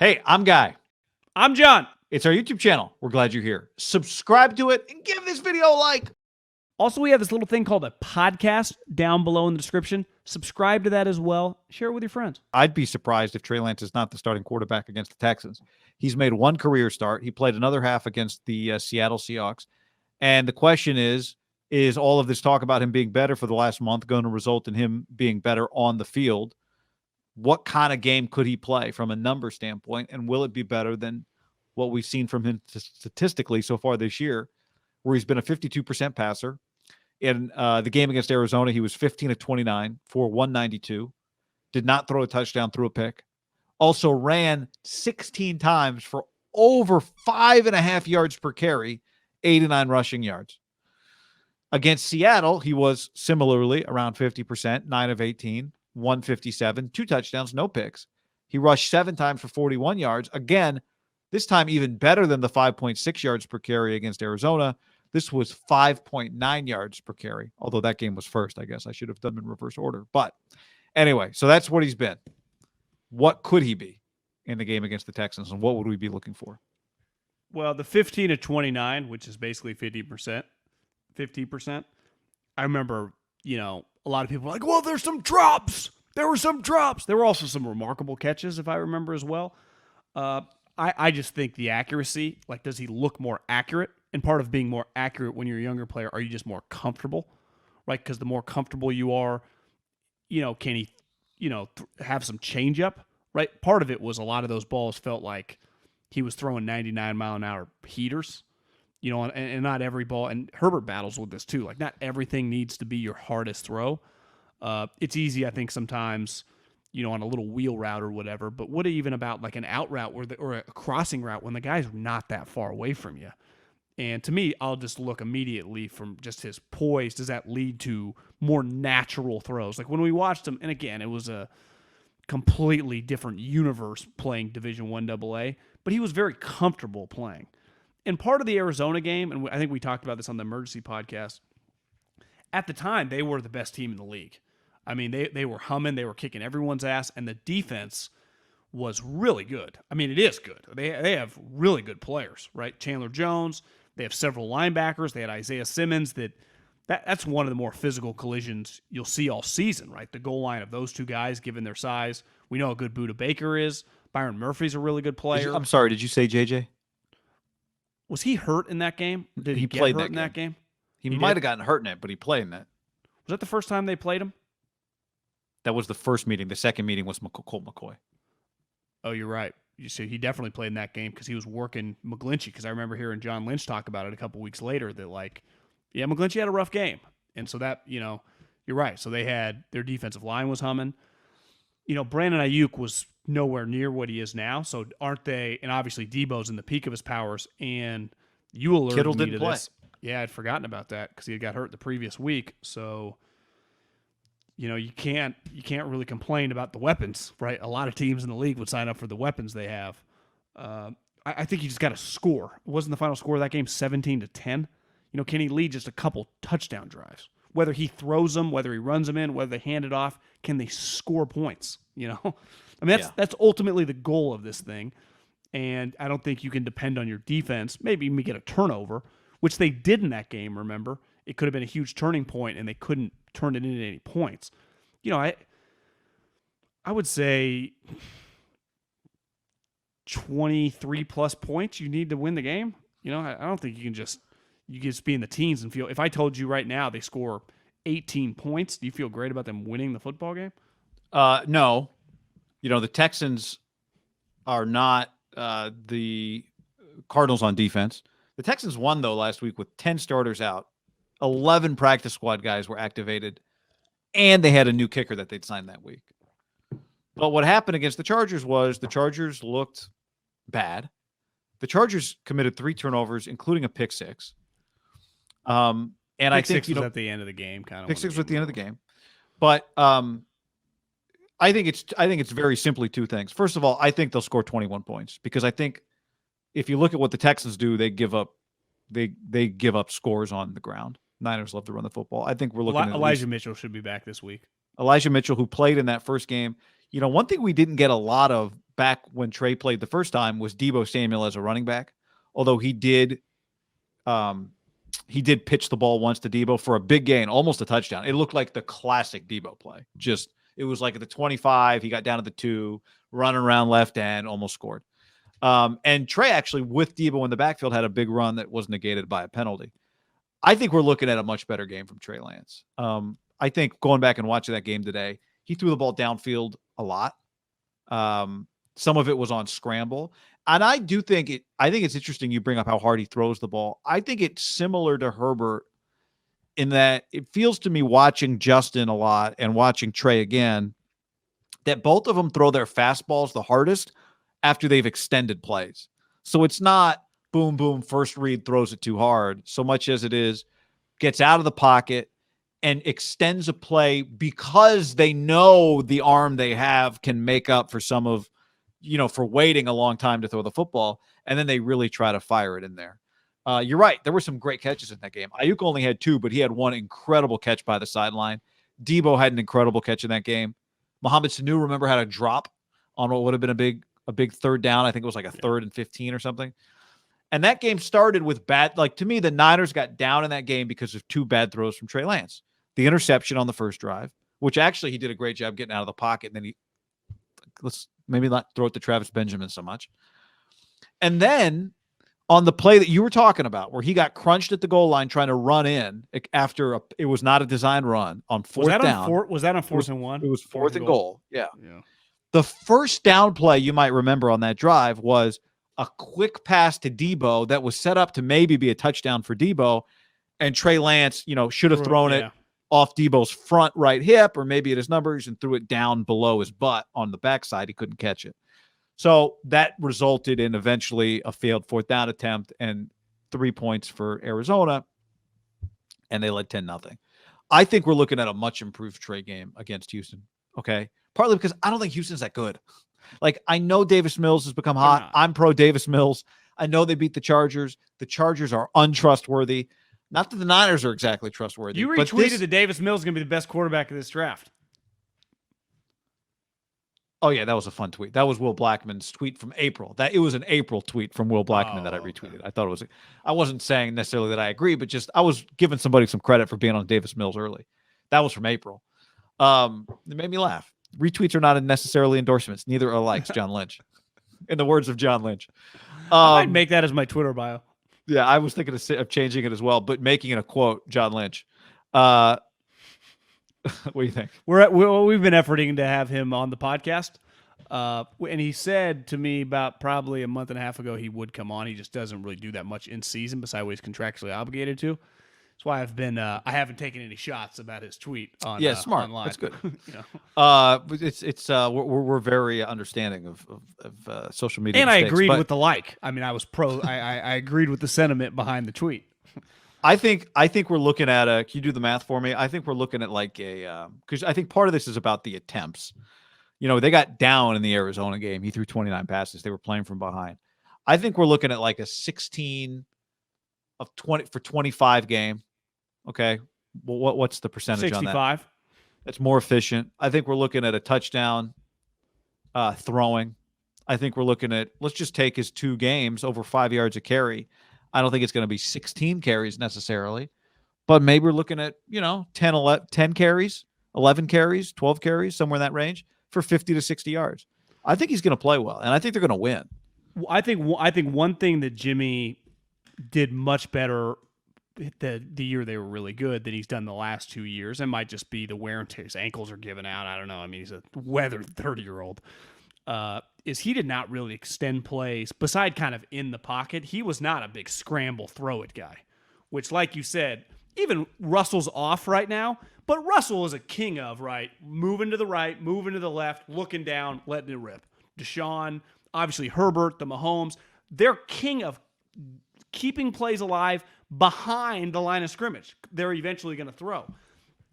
Hey, I'm Guy. I'm John. It's our YouTube channel. We're glad you're here. Subscribe to it and give this video a like. Also, we have this little thing called a podcast down below in the description. Subscribe to that as well. Share it with your friends. I'd be surprised if Trey Lance is not the starting quarterback against the Texans. He's made one career start. He played another half against the Seattle Seahawks. And the question is all of this talk about him being better for the last month going to result in him being better on the field? What kind of game could he play from a number standpoint? And will it be better than what we've seen from him statistically so far this year, where he's been a 52% passer? In the game against Arizona, he was 15 of 29 for 192. Did not throw a touchdown, threw a pick. Also ran 16 times for over 5.5 yards per carry, 89 rushing yards. Against Seattle, he was similarly around 50%, 9 of 18, 157, 2 touchdowns, no picks. He rushed 7 times for 41 yards. Again, this time even better than the 5.6 yards per carry against Arizona. This was 5.9 yards per carry, although that game was first, I guess. I should have done them in reverse order. But anyway, so that's what he's been. What could he be in the game against the Texans, and what would we be looking for? Well, the 15 to 29, which is basically 50%, I remember, a lot of people were like, well, there's some drops. There were some drops. There were also some remarkable catches, if I remember as well. I just think the accuracy, like, does he look more accurate? And part of being more accurate when you're a younger player, are you just more comfortable, right? Because the more comfortable you are, can he, have some change up, right? Part of it was a lot of those balls felt like he was throwing 99-mile-an-hour heaters, and not every ball. And Herbert battles with this too. Like, not everything needs to be your hardest throw. It's easy, I think, sometimes, on a little wheel route or whatever. But what even about like an out route or a crossing route when the guy's not that far away from you? And to me, I'll just look immediately from just his poise. Does that lead to more natural throws? Like when we watched him, and again, it was a completely different universe playing Division I AA, but he was very comfortable playing. And part of the Arizona game, and I think we talked about this on the emergency podcast, at the time, they were the best team in the league. I mean, they were humming, they were kicking everyone's ass, and the defense was really good. I mean, it is good. They have really good players, right? Chandler Jones. They have several linebackers. They had Isaiah Simmons. That's one of the more physical collisions you'll see all season, right? The goal line of those two guys, given their size. We know how good Budda Baker is. Byron Murphy's a really good player. I'm sorry, did you say JJ? Was he hurt in that game? Did he get played hurt in that game? He might have gotten hurt in it, but he played in that. Was that the first time they played him? That was the first meeting. The second meeting was Colt McCoy. Oh, you're right. You see, he definitely played in that game because he was working McGlinchey. Because I remember hearing John Lynch talk about it a couple weeks later that, like, yeah, McGlinchey had a rough game. And so that, you're right. So they had their defensive line was humming. Brandon Ayuk was nowhere near what he is now. So aren't they? And obviously Debo's in the peak of his powers. And you alerted Kittle me didn't to play. this. Yeah, I'd forgotten about that because he had got hurt the previous week. So, you can't really complain about the weapons, right? A lot of teams in the league would sign up for the weapons they have. I think you just got to score. Wasn't the final score of that game 17-10? Can he lead just a couple touchdown drives? Whether he throws them, whether he runs them in, whether they hand it off, can they score points? I mean, that's ultimately the goal of this thing. And I don't think you can depend on your defense. Maybe even get a turnover, which they did in that game, remember? It could have been a huge turning point, and they couldn't turn it into any points. I would say 23-plus points you need to win the game. I don't think you just be in the teens and feel. If I told you right now they score 18 points, do you feel great about them winning the football game? No. The Texans are not the Cardinals on defense. The Texans won, though, last week with 10 starters out. 11 practice squad guys were activated, and they had a new kicker that they'd signed that week. But what happened against the Chargers was the Chargers looked bad. The Chargers committed 3 turnovers, including a pick six. And pick I think six was at the end of the game, kind of. Pick six was at the end of the game. But I think it's very simply 2 things. First of all, I think they'll score 21 points because I think if you look at what the Texans do, they give up scores on the ground. Niners love to run the football. I think we're looking at Elijah Mitchell should be back this week. Elijah Mitchell, who played in that first game. One thing we didn't get a lot of back when Trey played the first time was Deebo Samuel as a running back. Although he did pitch the ball once to Deebo for a big gain, almost a touchdown. It looked like the classic Deebo play. It was like at the 25, he got down to the 2, running around left end, almost scored. And Trey actually, with Deebo in the backfield, had a big run that was negated by a penalty. I think we're looking at a much better game from Trey Lance. I think going back and watching that game today, he threw the ball downfield a lot. Some of it was on scramble. And I think it's interesting you bring up how hard he throws the ball. I think it's similar to Herbert in that it feels to me, watching Justin a lot and watching Trey again, that both of them throw their fastballs the hardest after they've extended plays. So it's not boom, boom, first read, throws it too hard, so much as it is gets out of the pocket and extends a play because they know the arm they have can make up for some of, for waiting a long time to throw the football. And then they really try to fire it in there. You're right. There were some great catches in that game. Ayuk only had 2, but he had one incredible catch by the sideline. Deebo had an incredible catch in that game. Mohamed Sanu, remember, had a drop on what would have been a big third down. I think it was like a 3rd and 15 or something. And that game started with to me, the Niners got down in that game because of 2 bad throws from Trey Lance. The interception on the first drive, which actually he did a great job getting out of the pocket. And then let's maybe not throw it to Travis Benjamin so much. And then on the play that you were talking about, where he got crunched at the goal line trying to run in after it was not a designed run on 4th down. Was that on 4th and 1? It was 4th and goal. Yeah. Yeah. The first down play you might remember on that drive was a quick pass to Deebo that was set up to maybe be a touchdown for Deebo. And Trey Lance, should have thrown it off Deebo's front right hip or maybe at his numbers and threw it down below his butt on the backside. He couldn't catch it. So that resulted in eventually a failed 4th down attempt and 3 points for Arizona. And they led 10-0. I think we're looking at a much improved Trey game against Houston. Okay. Partly because I don't think Houston's that good. Like, I know Davis Mills has become hot. I'm pro Davis Mills. I know they beat the Chargers. The Chargers are untrustworthy. Not that the Niners are exactly trustworthy. You retweeted that Davis Mills is going to be the best quarterback of this draft. Oh, yeah, that was a fun tweet. That was Will Blackman's tweet from April. It was an April tweet from Will Blackman that I retweeted. Okay. I thought it was – I wasn't saying necessarily that I agree, but just I was giving somebody some credit for being on Davis Mills early. That was from April. It made me laugh. Retweets are not necessarily endorsements. Neither are likes, John Lynch. In the words of John Lynch. I might make that as my Twitter bio. Yeah, I was thinking of changing it as well, but making it a quote, John Lynch. What do you think? We've been efforting to have him on the podcast. And he said to me about probably a month and a half ago he would come on. He just doesn't really do that much in season besides what he's contractually obligated to. That's why I've been I haven't taken any shots about his tweet on smart. Online. That's good. It's we're very understanding of social media and mistakes, I agreed with the I mean, I was pro. I agreed with the sentiment behind the tweet. I think we're looking at can you do the math for me? I think we're looking at like because I think part of this is about the attempts. They got down in the Arizona game. He threw 29 passes. They were playing from behind. I think we're looking at like a 16 of 20 for 25 game. Okay. Well, what's the percentage 65. on that? 65. That's more efficient. I think we're looking at a touchdown throwing. I think we're looking at, let's just take his 2 games over 5 yards a carry. I don't think it's going to be 16 carries necessarily, but maybe we're looking at, 10 carries, 11 carries, 12 carries, somewhere in that range for 50 to 60 yards. I think he's going to play well, and I think they're going to win. I think one thing that Jimmy did much better the year they were really good than he's done the last 2 years, and might just be the wear and tear. His ankles are giving out. I don't know. I mean, he's a weathered 30-year-old. Is he did not really extend plays beside kind of in the pocket. He was not a big scramble throw it guy, which, like you said, even Russell's off right now, but Russell is a king of moving to the right, moving to the left, looking down, letting it rip. Deshaun, obviously Herbert, the Mahomes, they're king of keeping plays alive behind the line of scrimmage. They're eventually going to throw.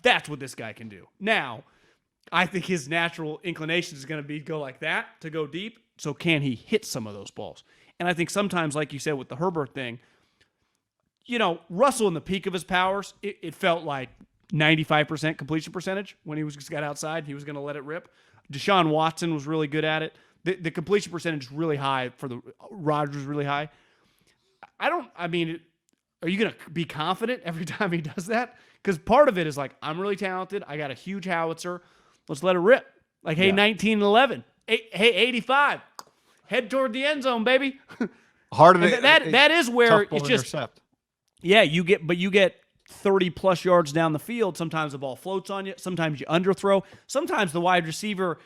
That's what this guy can do. Now, I think his natural inclination is going to be go like that, to go deep. So can he hit some of those balls? And I think sometimes, like you said with the Herbert thing, Russell in the peak of his powers, it felt like 95% completion percentage when he just got outside. He was going to let it rip. Deshaun Watson was really good at it. The completion percentage is really high for the Rodgers, really high. I mean, are you going to be confident every time he does that? Because part of it is like, I'm really talented. I got a huge howitzer. Let's let it rip. Like, hey, 19-11. Hey, 85. Head toward the end zone, baby. Hard that is where it's just intercept. Yeah, you get 30 plus yards down the field. Sometimes the ball floats on you. Sometimes you underthrow. Sometimes the wide receiver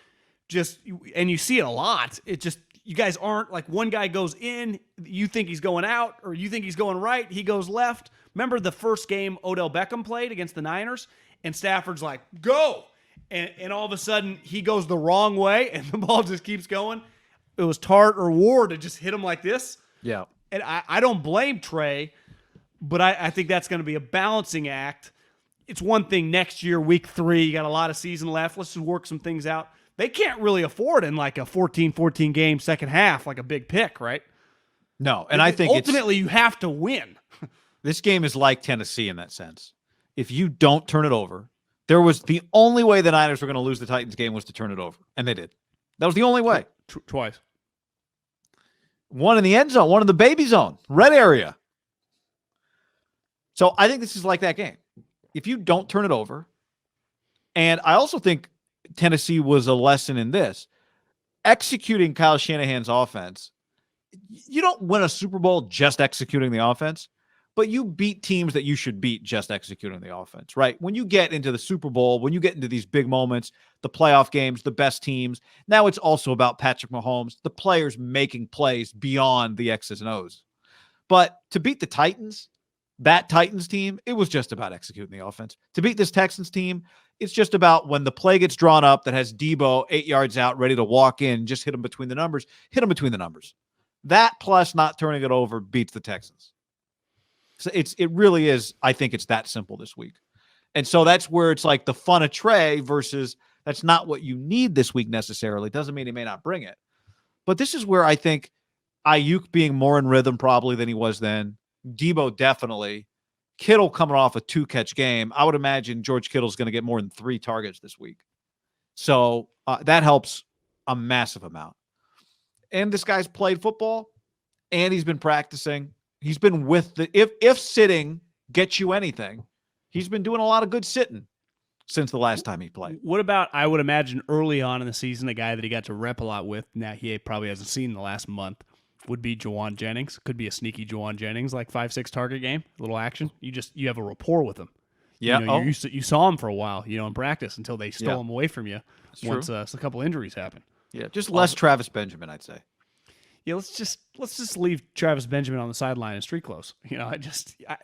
and you see it a lot. It just, you guys aren't like, one guy goes in, you think he's going out, or you think he's going right, he goes left. Remember the first game Odell Beckham played against the Niners, and Stafford's like, go, and all of a sudden he goes the wrong way, and the ball just keeps going. It was Tart or Ward to just hit him like this. Yeah, and I don't blame Trey, but I think that's going to be a balancing act. It's one thing next year, week 3, you got a lot of season left. Let's just work some things out. They can't really afford in like a 14 game second half, like a big pick, right? No, and I think ultimately you have to win. This game is like Tennessee in that sense. If you don't turn it over, there was the only way the Niners were going to lose the Titans game was to turn it over, and they did. That was the only way. Twice. One in the end zone, one in the baby zone, red area. So I think this is like that game. If you don't turn it over, and I also think Tennessee was a lesson in this. Executing Kyle Shanahan's offense, you don't win a Super Bowl just executing the offense, but you beat teams that you should beat just executing the offense, right? When you get into the Super Bowl, when you get into these big moments, the playoff games, the best teams, now it's also about Patrick Mahomes, the players making plays beyond the X's and O's. But to beat the Titans, that Titans team, it was just about executing the offense. To beat this Texans team, it's just about when the play gets drawn up that has Debo 8 yards out, ready to walk in, just hit him between the numbers. Hit him between the numbers. That plus not turning it over beats the Texans. So it really is, I think it's that simple this week. And so that's where it's like the fun of Trey versus that's not what you need this week necessarily. Doesn't mean he may not bring it. But this is where I think Ayuk being more in rhythm probably than he was then. Debo definitely. Kittle coming off a 2-catch game. I would imagine George Kittle's going to get more than 3 targets this week. So that helps a massive amount. And this guy's played football, and he's been practicing. He's been with the if sitting gets you anything, he's been doing a lot of good sitting since the last time he played. What about, I would imagine early on in the season, a guy that he got to rep a lot with, now he probably hasn't seen in the last month, would be Juwan Jennings. Could be a sneaky Juwan Jennings, like 5-6 target game, a little action. You have a rapport with him. Yeah, you saw him for a while, in practice until they stole him away from you. That's once true. A couple injuries happen. Yeah, just less Travis Benjamin, I'd say. Yeah, let's just leave Travis Benjamin on the sideline in street clothes.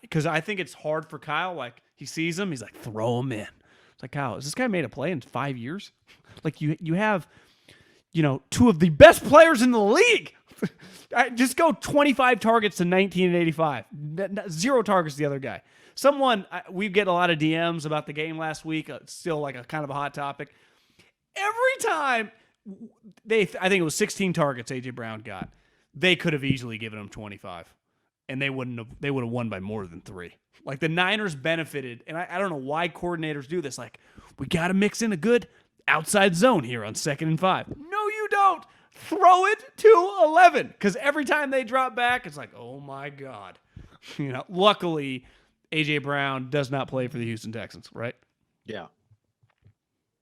Because I think it's hard for Kyle. Like, he sees him, he's like, throw him in. It's like, Kyle, has this guy made a play in 5 years? Like, you have, 2 of the best players in the league. Just go 25 targets to 19 and 85. 0 targets to the other guy. We get a lot of DMs about the game last week. It's still like a kind of a hot topic. Every time I think it was 16 targets A.J. Brown got, they could have easily given him 25, and they would have won by more than 3. Like, the Niners benefited, and I don't know why coordinators do this. Like, we got to mix in a good outside zone here on 2nd and 5. No, you don't. Throw it to 11, because every time they drop back, it's like, oh my God. Luckily, A.J. Brown does not play for the Houston Texans, right? Yeah.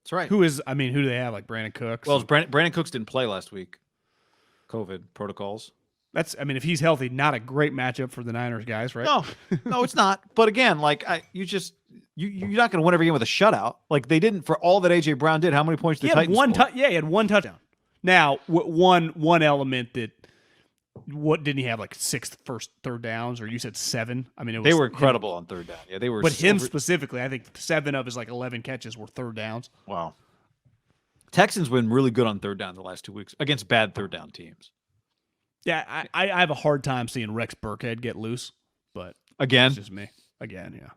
That's right. Who do they have? Like Brandon Cooks? Well, Brandon Cooks didn't play last week. COVID protocols. If he's healthy, not a great matchup for the Niners guys, right? No, it's not. But again, like you're not going to win every game with a shutout. Like they didn't for all that A.J. Brown did. How many points did the Titans score? He had 1 touchdown. Now, one element that didn't he have like 6 first third downs, or you said 7? I mean, they were incredible on third down. Yeah, they were. But him specifically, I think 7 of his 11 catches were third downs. Wow. Texans been really good on third down the last 2 weeks against bad third down teams. Yeah, I have a hard time seeing Rex Burkhead get loose, but again, it's just me. Again, yeah.